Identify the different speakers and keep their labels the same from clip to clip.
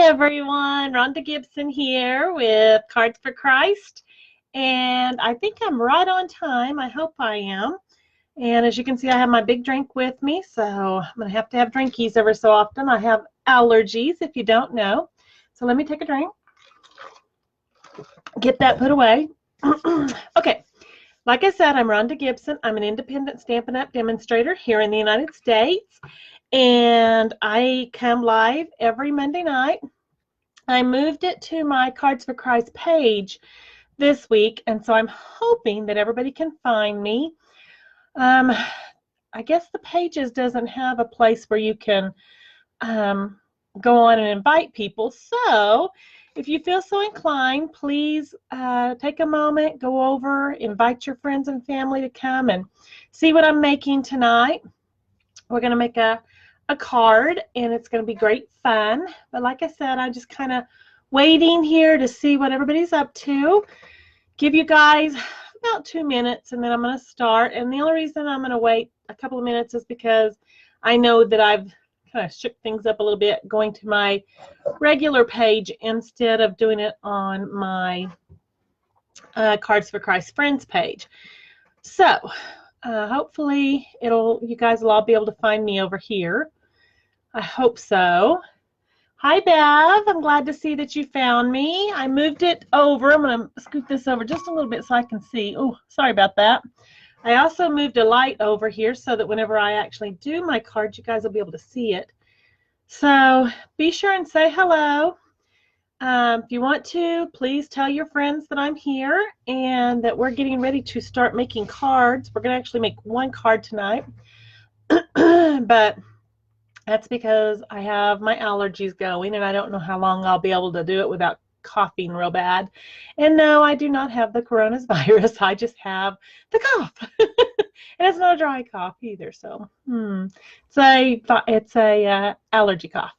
Speaker 1: everyone, Rhonda Gibson here with Cards for Christ, and I think I'm right on time. I hope I am. And as you can see, I have my big drink with me, so I'm going to have drinkies every so often. I have allergies, if you don't know. So let me take a drink, get that put away. Okay, like I said, I'm Rhonda Gibson. I'm an independent Stampin' Up! Demonstrator here in the United States, and I come live every Monday night. I moved it to my Cards for Christ page this week, and so I'm hoping that everybody can find me. I guess the pages doesn't have a place where you can go on and invite people, so if you feel so inclined, please take a moment, go over, invite your friends and family to come and see what I'm making tonight. We're going to make a card, and it's going to be great fun. But like I said, I'm just kind of waiting here to see what everybody's up to. Give you guys about 2 minutes, and then I'm going to start. And the only reason I'm going to wait a couple of minutes is because I know that I've kind of shook things up a little bit going to my regular page instead of doing it on my Cards for Christ Friends page. So hopefully you guys will all be able to find me over here. I hope so. Hi, Bev. I'm glad to see that you found me. I moved it over. I'm going to scoot this over just a little bit so I can see. Oh, sorry about that. I also moved a light over here so that whenever I actually do my cards, you guys will be able to see it. So be sure and say hello. If you want to, please tell your friends that I'm here and that we're getting ready to start making cards. We're going to actually make one card tonight, but that's because I have my allergies going, and I don't know how long I'll be able to do it without coughing real bad. And no, I do not have the coronavirus. I just have the cough. And it's not a dry cough either, so it's a allergy cough.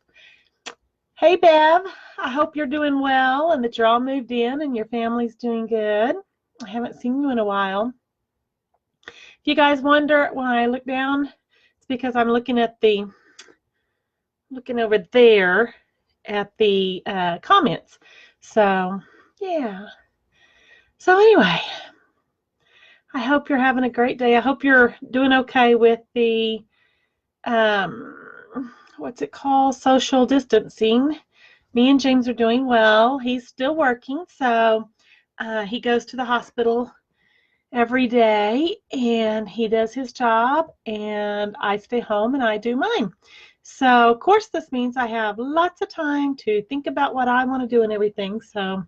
Speaker 1: Hey, Bev. I hope you're doing well and that you're all moved in and your family's doing good. I haven't seen you in a while. If you guys wonder why I look down, it's because I'm looking over there at the comments. So yeah. So anyway, I hope you're having a great day. I hope you're doing okay with the what's it called, social distancing. Me and James are doing well. He's still working, so he goes to the hospital every day and he does his job, and I stay home and I do mine. So of course this means I have lots of time to think about what I want to do and everything. So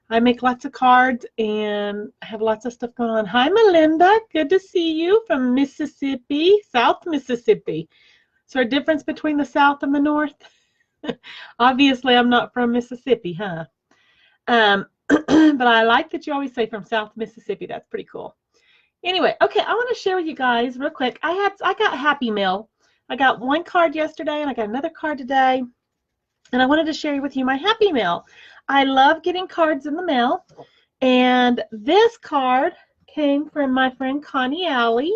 Speaker 1: I make lots of cards and I have lots of stuff going on. Hi, Melinda. Good to see you from Mississippi, South Mississippi. Is there a difference between the South and the North? Obviously, I'm not from Mississippi, huh? But I like that you always say from South Mississippi. That's pretty cool. Anyway, okay, I want to share with you guys real quick. I got Happy Mail. I got one card yesterday, and I got another card today. And I wanted to share with you my Happy Mail. I love getting cards in the mail. And this card came from my friend Connie Alley.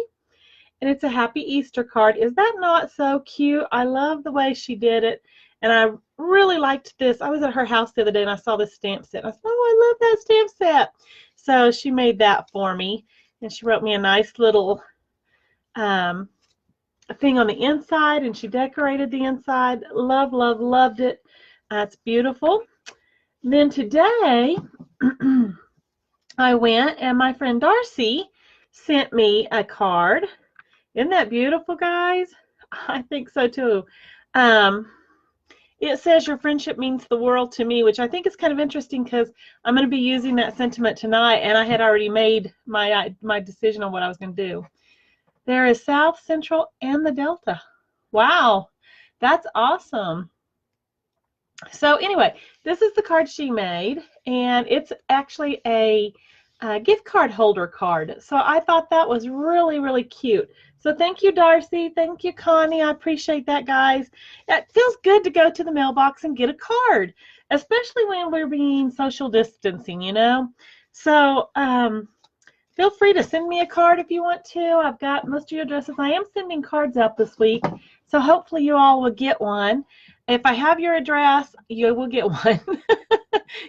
Speaker 1: And it's a Happy Easter card. Is that not so cute? I love the way she did it. And I really liked this. I was at her house the other day and I saw this stamp set. I said, oh, I love that stamp set. So she made that for me. And she wrote me a nice little thing on the inside. And she decorated the inside. Love, love, loved it. It's beautiful. Then today, I went and my friend Darcy sent me a card. Isn't that beautiful, guys? I think so, too. It says, your friendship means the world to me, which I think is kind of interesting because I'm going to be using that sentiment tonight, and I had already made my decision on what I was going to do. There is South, Central, and the Delta. Wow, that's awesome. So anyway, this is the card she made, and it's actually a gift card holder card. So I thought that was really, really cute. So thank you, Darcy. Thank you, Connie. I appreciate that, guys. It feels good to go to the mailbox and get a card, especially when we're being social distancing, you know. So feel free to send me a card if you want to. I've got most of your addresses. I am sending cards out this week, So hopefully you all will get one. If I have your address, you will get one.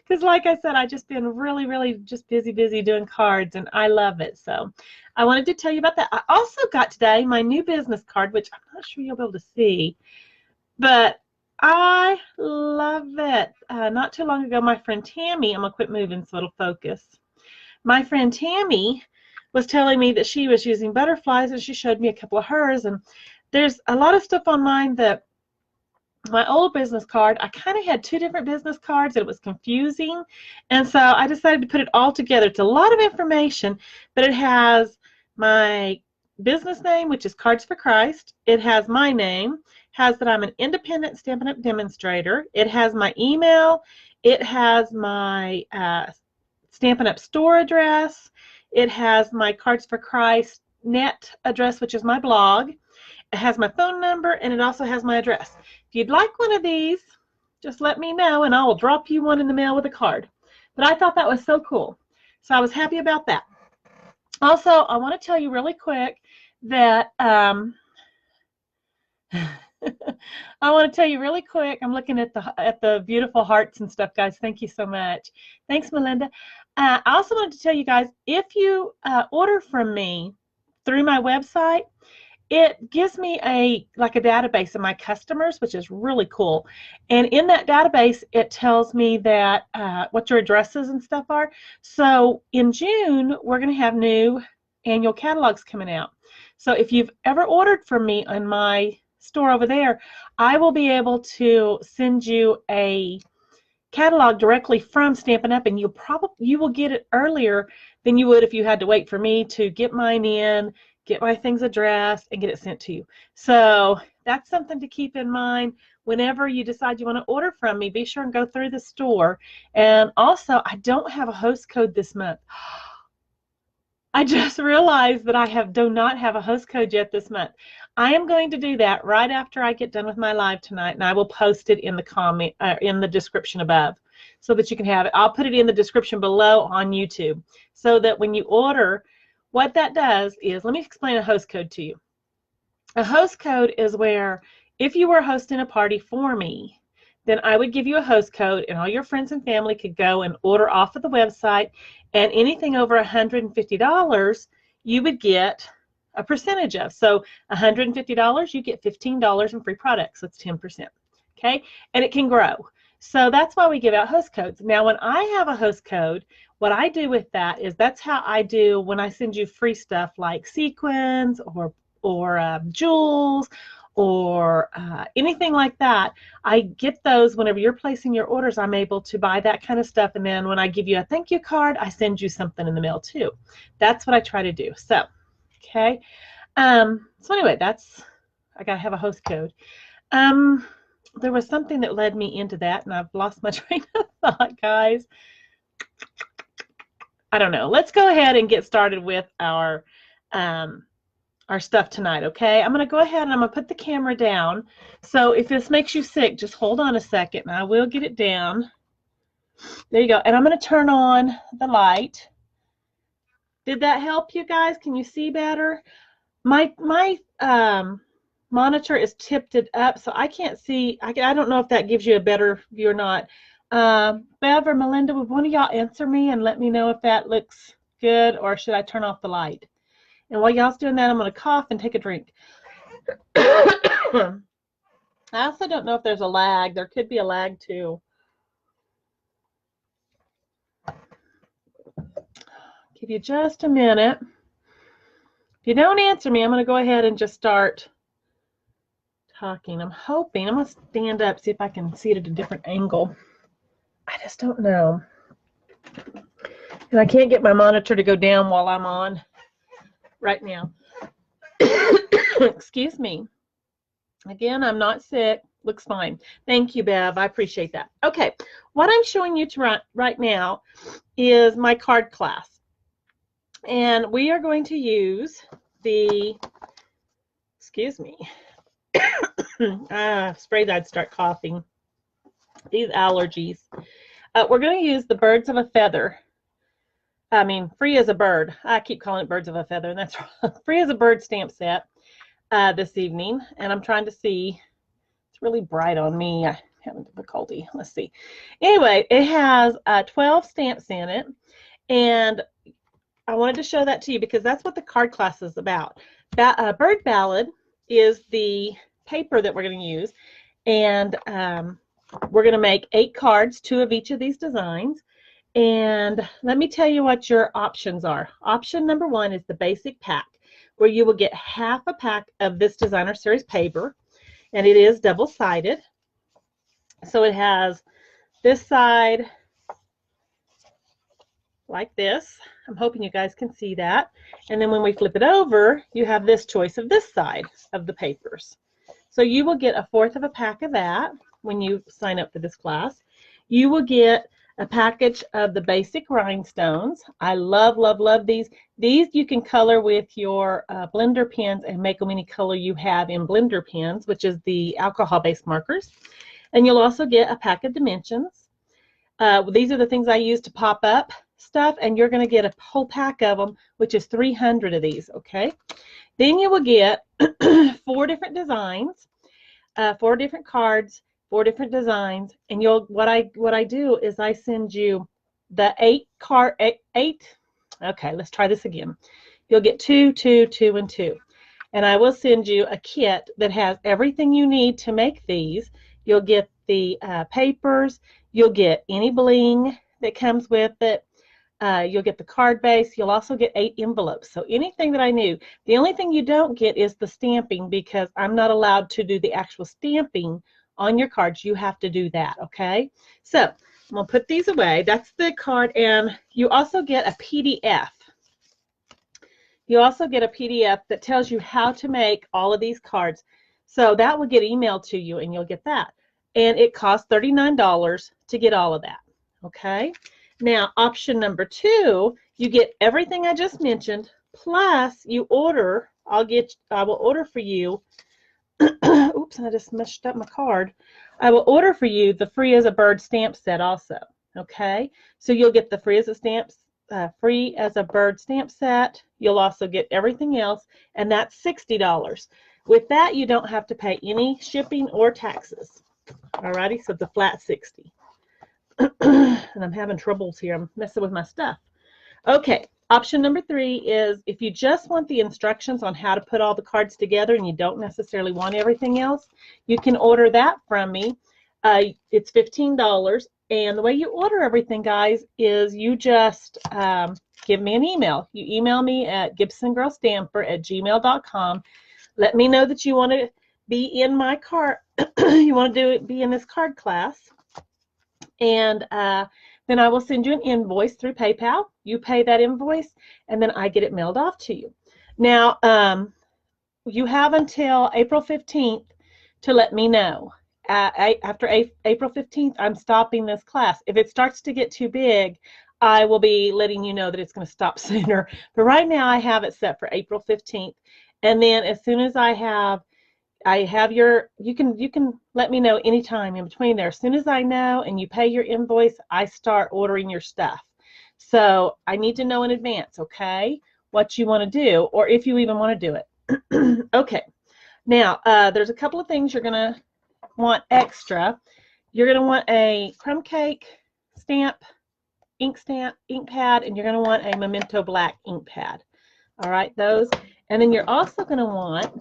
Speaker 1: Because like I said, I've just been really, really just busy doing cards, and I love it. So I wanted to tell you about that. I also got today my new business card, which I'm not sure you'll be able to see, but I love it. Not too long ago, my friend Tammy, I'm going to quit moving so it'll focus. My friend Tammy was telling me that she was using butterflies, and she showed me a couple of hers, and there's a lot of stuff on mine that my old business card, I kind of had two different business cards, and it was confusing, and so I decided to put it all together. It's a lot of information, but it has my business name, which is Cards for Christ. It has my name, has that I'm an independent Stampin' Up! Demonstrator. It has my email. It has my Stampin' Up! Store address. It has my Cards for Christ net address, which is my blog. It has my phone number, and it also has my address. If you'd like one of these, just let me know, and I will drop you one in the mail with a card. But I thought that was so cool, so I was happy about that. Also, I want to tell you really quick that I want to tell you really quick. I'm looking at the beautiful hearts and stuff, guys. Thank you so much. Thanks, Melinda. I also wanted to tell you guys, if you order from me through my website, it gives me a database of my customers, which is really cool. And in that database, it tells me that what your addresses and stuff are. So in June, we're going to have new annual catalogs coming out. So if you've ever ordered from me on my store over there, I will be able to send you a catalog directly from Stampin' Up! And you will get it earlier than you would if you had to wait for me to get mine in, get my things addressed, and get it sent to you. So that's something to keep in mind whenever you decide you want to order from me. Be sure and go through the store. And also, I don't have a host code this month. I just realized that I do not have a host code yet this month. I am going to do that right after I get done with my live tonight, and I will post it in the in the description above so that you can have it. I'll put it in the description below on YouTube so that when you order, what that does is, let me explain a host code to you. A host code is where if you were hosting a party for me, then I would give you a host code, and all your friends and family could go and order off of the website, and anything over $150 you would get a percentage of. So $150, you get $15 in free products. That's 10%. Okay, and it can grow. So that's why we give out host codes. Now, when I have a host code, what I do with that is that's how I do when I send you free stuff like sequins or jewels or anything like that. I get those whenever you're placing your orders. I'm able to buy that kind of stuff, and then when I give you a thank you card, I send you something in the mail too. That's what I try to do. So, okay. So anyway, I gotta have a host code. There was something that led me into that, and I've lost my train of thought, guys. I don't know. Let's go ahead and get started with our stuff tonight, okay? I'm going to go ahead and I'm going to put the camera down. So if this makes you sick, just hold on a second, and I will get it down. There you go. And I'm going to turn on the light. Did that help you guys? Can you see better? My monitor is tilted up, so I can't see. I don't know if that gives you a better view or not. Bev or Melinda, would one of y'all answer me and let me know if that looks good, or should I turn off the light? And while y'all's doing that, I'm going to cough and take a drink. I also don't know if there's a lag. There could be a lag too. Give you just a minute. If you don't answer me, I'm going to go ahead and just start talking. I'm hoping. I'm going to stand up, see if I can see it at a different angle. I just don't know. And I can't get my monitor to go down while I'm on right now. Excuse me. Again, I'm not sick. Looks fine. Thank you, Bev. I appreciate that. Okay, what I'm showing you right now is my card class. And we are going to use the, excuse me, afraid I'd start coughing. These allergies. We're going to use the Birds of a Feather. I mean, Free as a Bird. I keep calling it Birds of a Feather, and that's wrong. Free as a Bird stamp set. this evening, and I'm trying to see. It's really bright on me. I'm having difficulty. Let's see. Anyway, it has 12 stamps in it, and I wanted to show that to you because that's what the card class is about. Bird Ballad is the paper that we're going to use, and we're going to make 8 cards, 2 of each of these designs. And let me tell you what your options are. Option number 1 is the basic pack, where you will get half a pack of this designer series paper, and it is double-sided. So it has this side like this. I'm hoping you guys can see that. And then when we flip it over, you have this choice of this side of the papers. So you will get 1/4 of a pack of that when you sign up for this class. You will get a package of the basic rhinestones. I love, love, love these. These you can color with your blender pens and make them any color you have in blender pens, which is the alcohol-based markers. And you'll also get a pack of dimensions. These are the things I use to pop up stuff, and you're going to get a whole pack of them, which is 300 of these, okay? Then you will get 4 different designs, 4 different cards, 4 different designs, and what I do is I send you the 8. Okay, let's try this again. You'll get 2, 2, 2, and 2, and I will send you a kit that has everything you need to make these. You'll get the papers, you'll get any bling that comes with it. You'll get the card base. You'll also get 8 envelopes. So anything that I knew. The only thing you don't get is the stamping, because I'm not allowed to do the actual stamping on your cards. You have to do that, okay? So I'm going to put these away. That's the card, and you also get a PDF. You also get a PDF that tells you how to make all of these cards. So that will get emailed to you, and you'll get that. And it costs $39 to get all of that, okay? Now, option number 2, you get everything I just mentioned, plus you order, I will order for you, oops, I just messed up my card. I will order for you the Free as a Bird stamp set also, okay? So you'll get the Free as a Bird stamp set. You'll also get everything else, and that's $60. With that, you don't have to pay any shipping or taxes. Alrighty, so it's a flat 60. And I'm having troubles here. I'm messing with my stuff. Okay, option number 3 is if you just want the instructions on how to put all the cards together and you don't necessarily want everything else, you can order that from me. It's $15. And the way you order everything, guys, is you just give me an email. You email me at gibsongirlstamper@gmail.com. Let me know that you want to be in my card. You want to be in this card class. And then I will send you an invoice through PayPal. You pay that invoice, and then I get it mailed off to you. Now, you have until April 15th to let me know. After April 15th, I'm stopping this class. If it starts to get too big, I will be letting you know that it's going to stop sooner. But right now, I have it set for April 15th. And then as soon as I have your, you can let me know anytime in between there. As soon as I know and you pay your invoice, I start ordering your stuff. So I need to know in advance, okay, what you want to do, or if you even want to do it. Okay. Now, there's a couple of things you're going to want extra. You're going to want a crumb cake ink pad, and you're going to want a Memento Black ink pad. All right, those. And then you're also going to want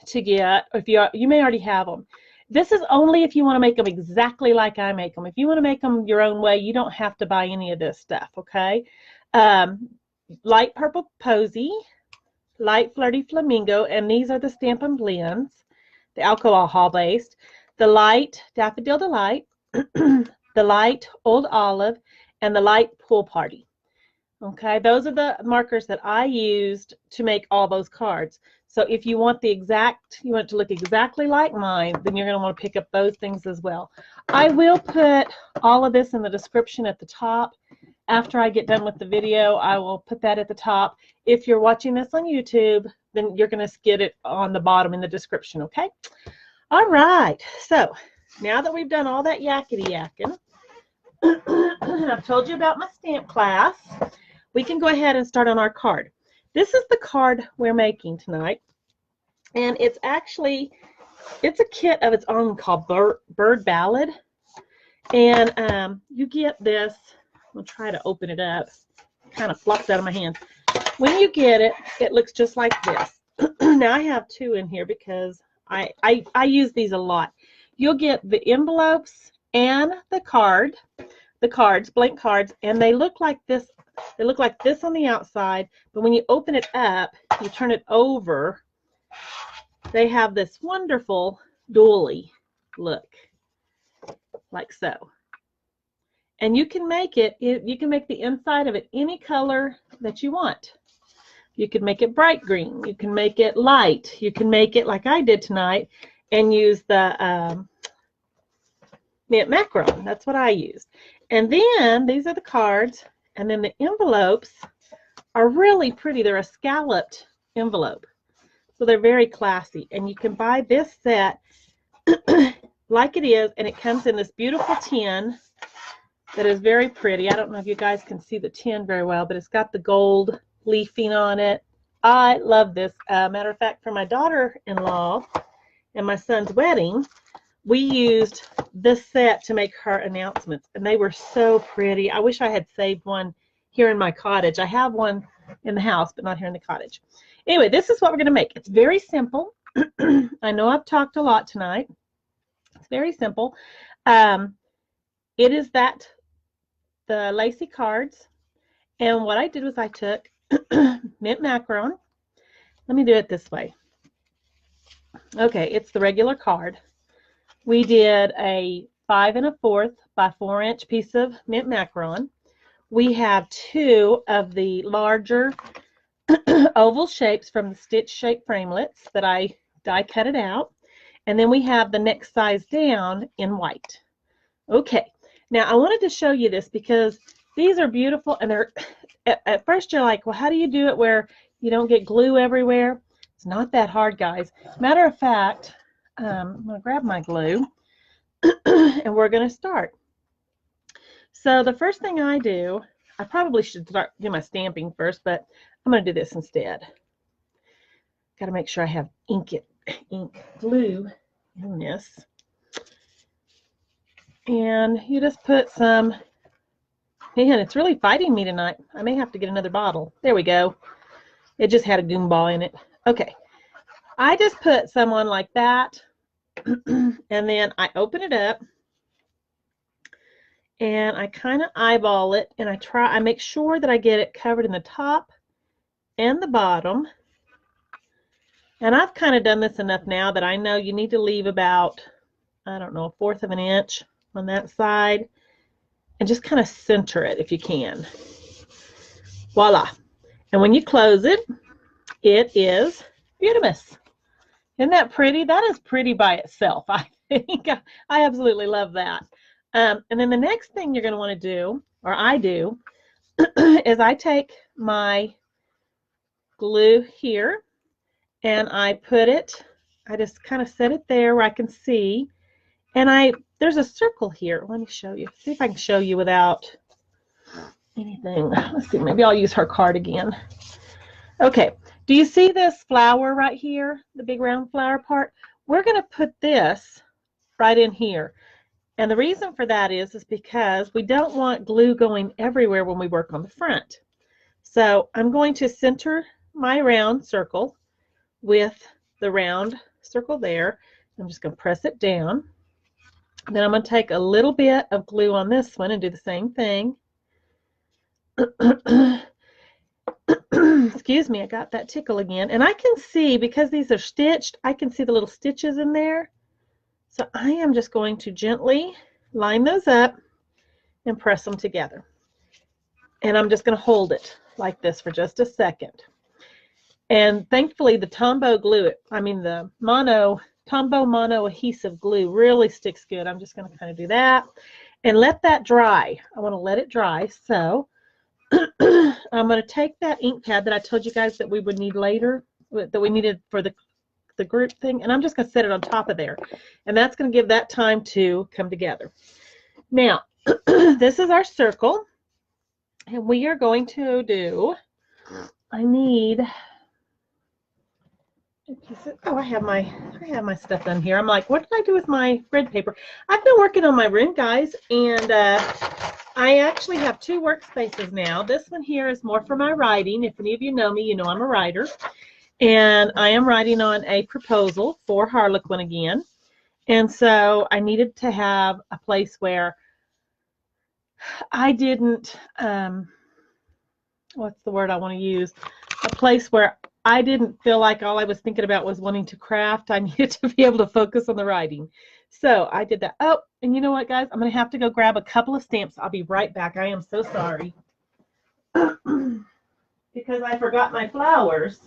Speaker 1: to get, if you may already have them. This is only if you want to make them exactly like I make them. If you want to make them your own way, you don't have to buy any of this stuff, okay? Light Purple Posy, Light Flirty Flamingo, and these are the Stampin' Blends, the alcohol-based, the Light Daffodil Delight, the Light Old Olive, and the Light Pool Party. Okay, those are the markers that I used to make all those cards. So if you want you want it to look exactly like mine, then you're going to want to pick up those things as well. I will put all of this in the description at the top. After I get done with the video, I will put that at the top. If you're watching this on YouTube, then you're going to get it on the bottom in the description, okay? All right, so now that we've done all that yakety-yakking, I've told you about my stamp class, we can go ahead and start on our card. This is the card we're making tonight. And it's a kit of its own called Bird Ballad. And you get this. I'll try to open it up. Kind of flops out of my hands. When you get it, it looks just like this. Now I have two in here because I use these a lot. You'll get the envelopes and the cards, blank cards, and they look like this. They look like this on the outside, but when you open it up, you turn it over, they have this wonderful doily look, like so. And you can make you can make the inside of it any color that you want. You can make it bright green. You can make it light. You can make it like I did tonight and use the mint macaron. That's what I used. And then these are the cards. And then the envelopes are really pretty. They're a scalloped envelope. So they're very classy. And you can buy this set like it is. And it comes in this beautiful tin that is very pretty. I don't know if you guys can see the tin very well, but it's got the gold leafing on it. I love this. Matter of fact, for my daughter-in-law and my son's wedding, we used this set to make her announcements, and they were so pretty. I wish I had saved one here in my cottage. I have one in the house, but not here in the cottage. Anyway, this is what we're going to make. It's very simple. I know I've talked a lot tonight. It's very simple. It is the lacy cards, and what I did was I took mint macaron. Let me do it this way. Okay, it's the regular card. We did a 5 1/4 by 4 inch piece of mint macaron. We have two of the larger oval shapes from the stitch shape framelits that I die cut it out. And then we have the next size down in white. Okay, now I wanted to show you this because these are beautiful, and they're at first you're like, well, how do you do it where you don't get glue everywhere? It's not that hard, guys. Matter of fact, I'm going to grab my glue and we're going to start. So the first thing I do, I probably should do my stamping first, but I'm going to do this instead. Got to make sure I have ink glue in this. And you just put some, man, it's really fighting me tonight. I may have to get another bottle. There we go. It just had a goomball in it. Okay. I just put some on like that. And then I open it up. And I kind of eyeball it. And I make sure that I get it covered in the top and the bottom. And I've kind of done this enough now that I know you need to leave about, I don't know, 1/4 of an inch on that side. And just kind of center it if you can. Voila. And when you close it, it is beautiful. Isn't that pretty? That is pretty by itself, I think. I absolutely love that. And then the next thing you're going to want to do, or I do, is I take my glue here and I put it, I just kind of set it there where I can see. And there's a circle here. Let me show you. See if I can show you without anything. Let's see. Maybe I'll use her card again. Okay. Do you see this flower right here? The big round flower part? We're going to put this right in here. And the reason for that is because we don't want glue going everywhere when we work on the front. So I'm going to center my round circle with the round circle there. I'm just going to press it down. Then I'm going to take a little bit of glue on this one and do the same thing. Excuse me, I got that tickle again. And I can see, because these are stitched, I can see the little stitches in there. So I am just going to gently line those up and press them together. And I'm just going to hold it like this for just a second. And thankfully the Tombow glue, the Tombow Mono adhesive glue really sticks good. I'm just going to kind of do that and let that dry. I want to let it dry. So I'm going to take that ink pad that I told you guys that we would need later, that we needed for the group thing, and I'm just going to set it on top of there. And that's going to give that time to come together. Now, this is our circle. And we are going to do, I need Oh, I have my stuff done here. I'm like, what did I do with my grid paper? I've been working on my room, guys, and I actually have two workspaces now. This one here is more for my writing. If any of you know me, you know I'm a writer. And I am writing on a proposal for Harlequin again. And so I needed to have a place where I didn't, what's the word I want to use? A place where I didn't feel like all I was thinking about was wanting to craft. I needed to be able to focus on the writing. So I did that. Oh, and you know what, guys? I'm going to have to go grab a couple of stamps. I'll be right back. I am so sorry. Because I forgot my flowers.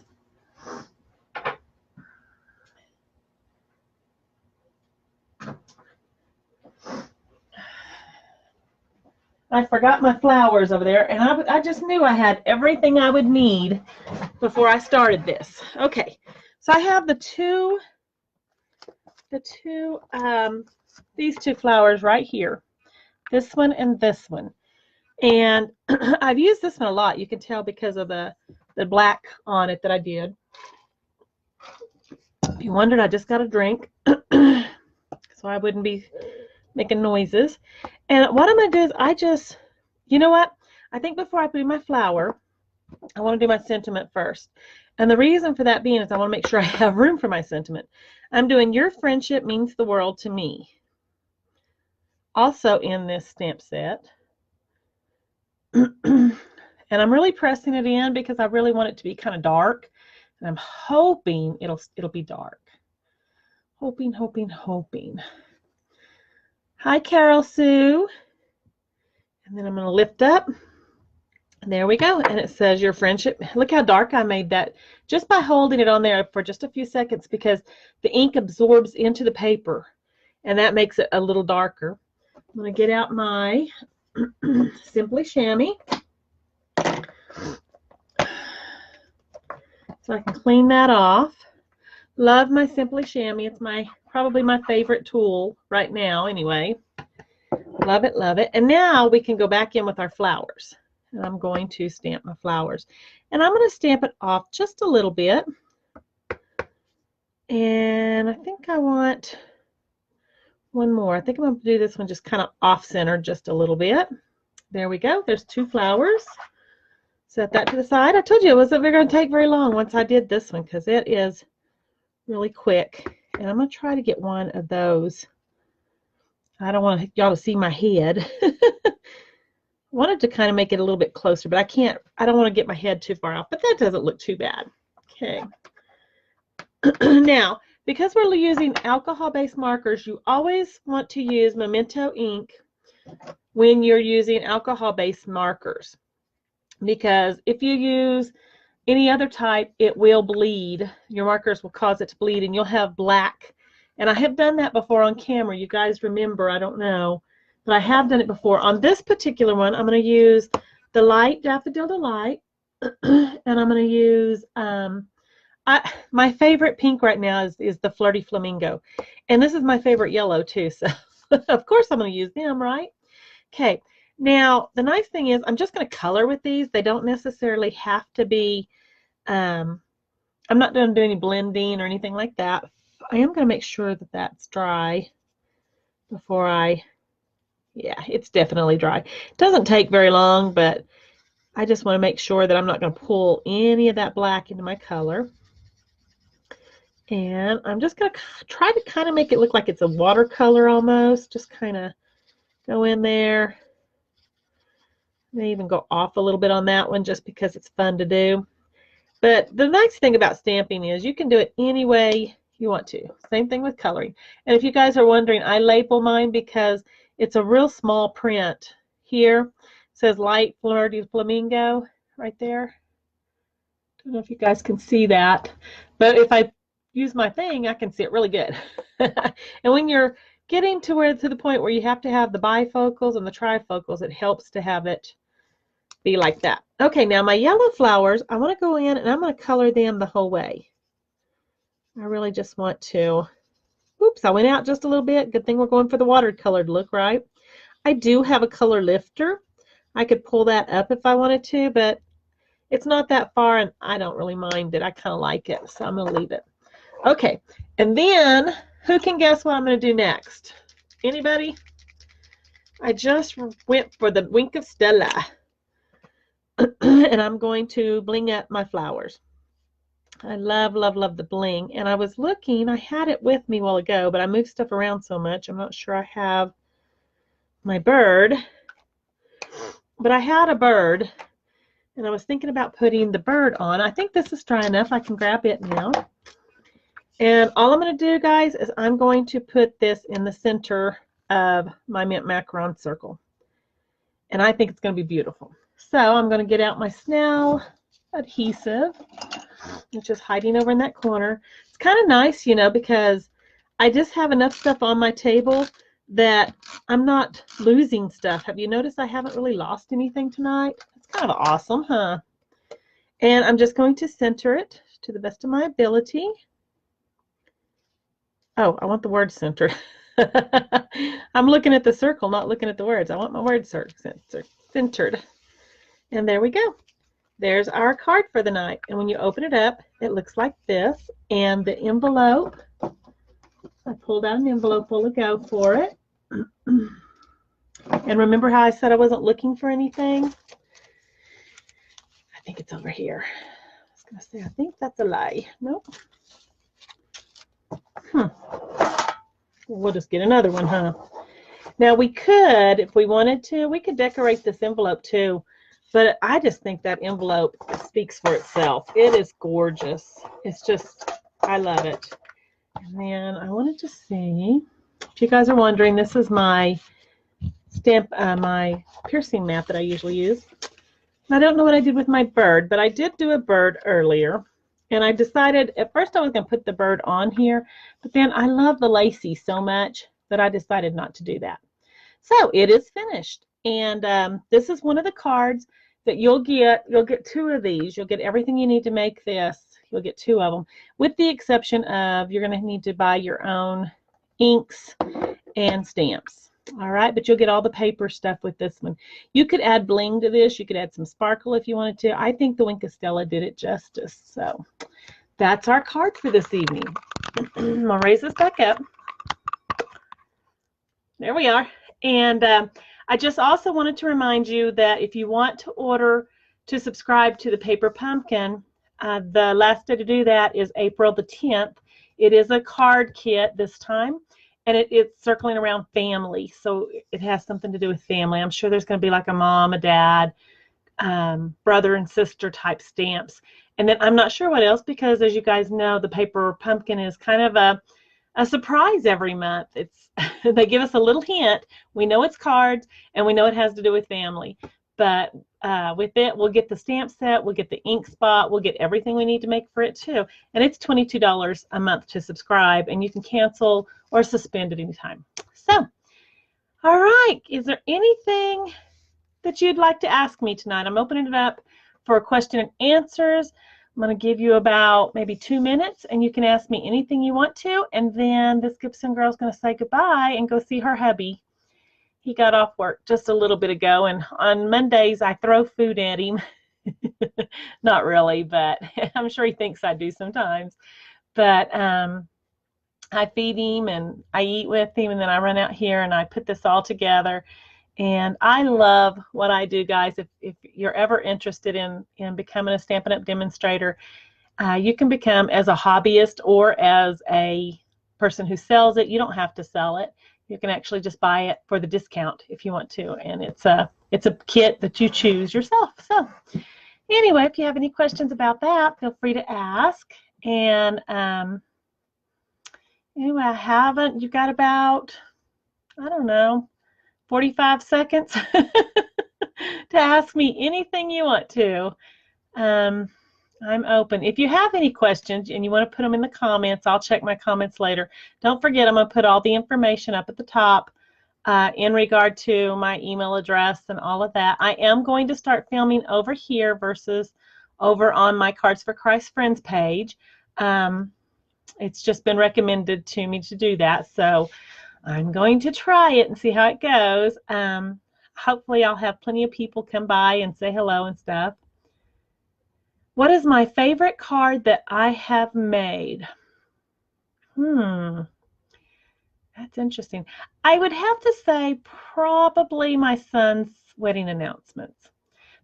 Speaker 1: I forgot my flowers over there, and I just knew I had everything I would need before I started this. Okay, so I have these two flowers right here, this one and this one, and I've used this one a lot. You can tell because of the black on it that I did. If you wondered, I just got a drink, so I wouldn't be making noises. And what I'm going to do is you know what? I think before I put my flower, I want to do my sentiment first. And the reason for that being is I want to make sure I have room for my sentiment. I'm doing your friendship means the world to me. Also in this stamp set. And I'm really pressing it in because I really want it to be kind of dark. And I'm hoping it'll be dark. Hoping. Hi, Carol Sue. And then I'm going to lift up. And there we go. And it says your friendship. Look how dark I made that just by holding it on there for just a few seconds because the ink absorbs into the paper. And that makes it a little darker. I'm going to get out my Simply Chamois. So I can clean that off. Love my Simply Chamois. It's probably my favorite tool right now anyway. Love it, love it. And now we can go back in with our flowers. And I'm going to stamp my flowers. And I'm going to stamp it off just a little bit. And I think I want one more. I think I'm going to do this one just kind of off-center just a little bit. There we go. There's two flowers. Set that to the side. I told you it wasn't going to take very long once I did this one because it is really quick. And I'm going to try to get one of those. I don't want y'all to see my head. Wanted to kind of make it a little bit closer, but I don't want to get my head too far off, but that doesn't look too bad. Okay. Now, because we're using alcohol-based markers, you always want to use Memento ink when you're using alcohol-based markers. Because if you use any other type, it will bleed. Your markers will cause it to bleed, and you'll have black. And I have done that before on camera. You guys remember, I don't know. But I have done it before. On this particular one, I'm going to use the light Daffodil Delight. And I'm going to use, my favorite pink right now is the Flirty Flamingo. And this is my favorite yellow too. So, of course, I'm going to use them, right? Okay. Now, the nice thing is I'm just going to color with these. They don't necessarily have to be, I'm not going to do any blending or anything like that. I am going to make sure that that's dry before yeah, it's definitely dry. It doesn't take very long, but I just want to make sure that I'm not going to pull any of that black into my color. And I'm just going to try to kind of make it look like it's a watercolor almost. Just kind of go in there. May even go off a little bit on that one just because it's fun to do. But the nice thing about stamping is you can do it any way you want to. Same thing with coloring. And if you guys are wondering, I label mine because it's a real small print here. It says Light Flirty Flamingo right there. Don't know if you guys can see that, but if I use my thing, I can see it really good. And when you're getting to the point where you have to have the bifocals and the trifocals, it helps to have it be like that. Okay, now my yellow flowers, I want to go in and I'm going to color them the whole way. I really just want to. Oops, I went out just a little bit. Good thing we're going for the watercolored look, right? I do have a color lifter. I could pull that up if I wanted to, but it's not that far, and I don't really mind it. I kind of like it, so I'm going to leave it. Okay, and then who can guess what I'm going to do next? Anybody? I just went for the Wink of Stella. And I'm going to bling up my flowers. I love, love, love the bling. And I was looking, I had it with me a while ago, but I moved stuff around so much, I'm not sure I have my bird. But I had a bird, and I was thinking about putting the bird on. I think this is dry enough. I can grab it now. And all I'm going to do, guys, is I'm going to put this in the center of my mint macaron circle. And I think it's going to be beautiful. So I'm going to get out my Snell adhesive, which is hiding over in that corner. It's kind of nice, you know, because I just have enough stuff on my table that I'm not losing stuff. Have you noticed I haven't really lost anything tonight? It's kind of awesome, huh? And I'm just going to center it to the best of my ability. Oh, I want the word centered. I'm looking at the circle, not looking at the words. I want my word centered. And there we go. There's our card for the night. And when you open it up, it looks like this. And the envelope, I pulled out an envelope full of go for it. And remember how I said I wasn't looking for anything? I think it's over here. I was going to say, I think that's a lie. Nope. We'll just get another one, huh? Now we could, if we wanted to, we could decorate this envelope too. But I just think that envelope speaks for itself. It is gorgeous. It's just, I love it. And then I wanted to see, if you guys are wondering, this is my stamp, my piercing mat that I usually use. I don't know what I did with my bird, but I did do a bird earlier. And I decided, at first I was going to put the bird on here, but then I love the lacy so much that I decided not to do that. So it is finished. And this is one of the cards that you'll get. You'll get 2 of these. You'll get everything you need to make this. You'll get 2 of them, with the exception of you're going to need to buy your own inks and stamps. All right, but you'll get all the paper stuff with this one. You could add bling to this. You could add some sparkle if you wanted to. I think the Wink of Stella did it justice. So that's our card for this evening. I'm going to raise this back up. There we are. And I just also wanted to remind you that if you want to subscribe to the Paper Pumpkin, the last day to do that is April the 10th. It is a card kit this time, and it's circling around family, so it has something to do with family. I'm sure there's going to be like a mom, a dad, brother and sister type stamps. And then I'm not sure what else, because as you guys know, the Paper Pumpkin is kind of a surprise every month. It's they give us a little hint. We know it's cards, and we know it has to do with family. But with it, we'll get the stamp set, we'll get the ink spot, we'll get everything we need to make for it too. And it's $22 a month to subscribe, and you can cancel or suspend at any time. So, all right, is there anything that you'd like to ask me tonight? I'm opening it up for question and answers. I'm going to give you about maybe 2 minutes, and you can ask me anything you want to, and then this Gibson girl's going to say goodbye and go see her hubby. He got off work just a little bit ago, and on Mondays I throw food at him. Not really, but I'm sure he thinks I do sometimes. But I feed him and I eat with him, and then I run out here and I put this all together. And I love what I do, guys. If you're ever interested in becoming a Stampin' Up! Demonstrator, you can become as a hobbyist or as a person who sells it. You don't have to sell it. You can actually just buy it for the discount if you want to, and it's a kit that you choose yourself. So anyway, if you have any questions about that, feel free to ask. And anyway, you've got about, I don't know, 45 seconds to ask me anything you want to. I'm open. If you have any questions and you want to put them in the comments, I'll check my comments later. Don't forget, I'm going to put all the information up at the top in regard to my email address and all of that. I am going to start filming over here versus over on my Cards for Christ Friends page. It's just been recommended to me to do that, so I'm going to try it and see how it goes. Hopefully I'll have plenty of people come by and say hello and stuff. What is my favorite card that I have made? Hmm, that's interesting. I would have to say probably my son's wedding announcements.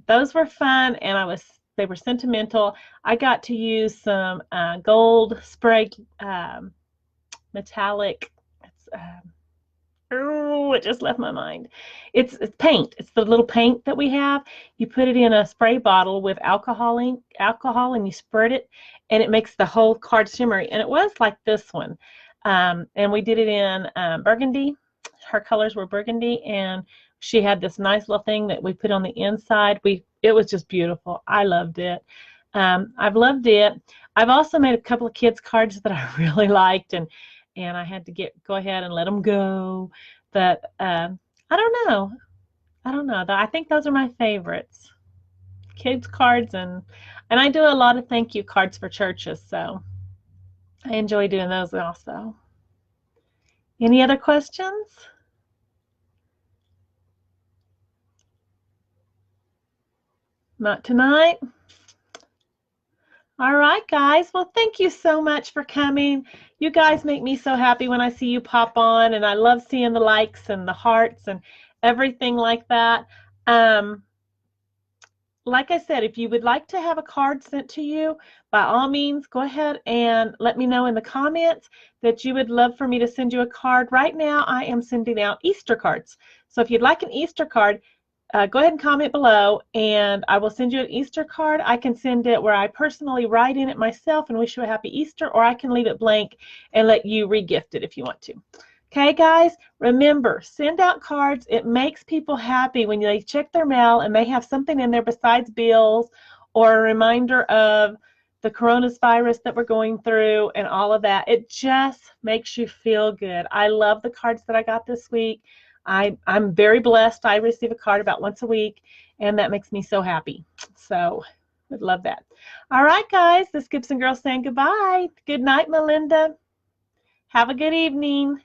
Speaker 1: Those were fun, and they were sentimental. I got to use some gold spray metallic. It's, oh, it just left my mind. It's paint. It's the little paint that we have. You put it in a spray bottle with alcohol, and you spread it, and it makes the whole card shimmery. And it was like this one. And we did it in burgundy. Her colors were burgundy, and she had this nice little thing that we put on the inside. It was just beautiful. I loved it. I've loved it. I've also made a couple of kids cards that I really liked, and I had to go ahead and let them go. But I don't know. I don't know. I think those are my favorites. Kids cards, and I do a lot of thank you cards for churches, so I enjoy doing those also. Any other questions? Not tonight? All right, guys. Well, thank you so much for coming. You guys make me so happy when I see you pop on, and I love seeing the likes and the hearts and everything like that. Um, like I said, if you would like to have a card sent to you, by all means, go ahead and let me know in the comments that you would love for me to send you a card. Right now, I am sending out Easter cards. So if you'd like an Easter card, go ahead and comment below, and I will send you an Easter card. I can send it where I personally write in it myself and wish you a happy Easter, or I can leave it blank and let you re-gift it if you want to. Okay, guys, remember, send out cards. It makes people happy when they check their mail and they have something in there besides bills or a reminder of the coronavirus that we're going through and all of that. It just makes you feel good. I love the cards that I got this week. I'm very blessed. I receive a card about once a week, and that makes me so happy. So would love that. All right, guys, this Gibson girl saying goodbye. Good night, Melinda. Have a good evening.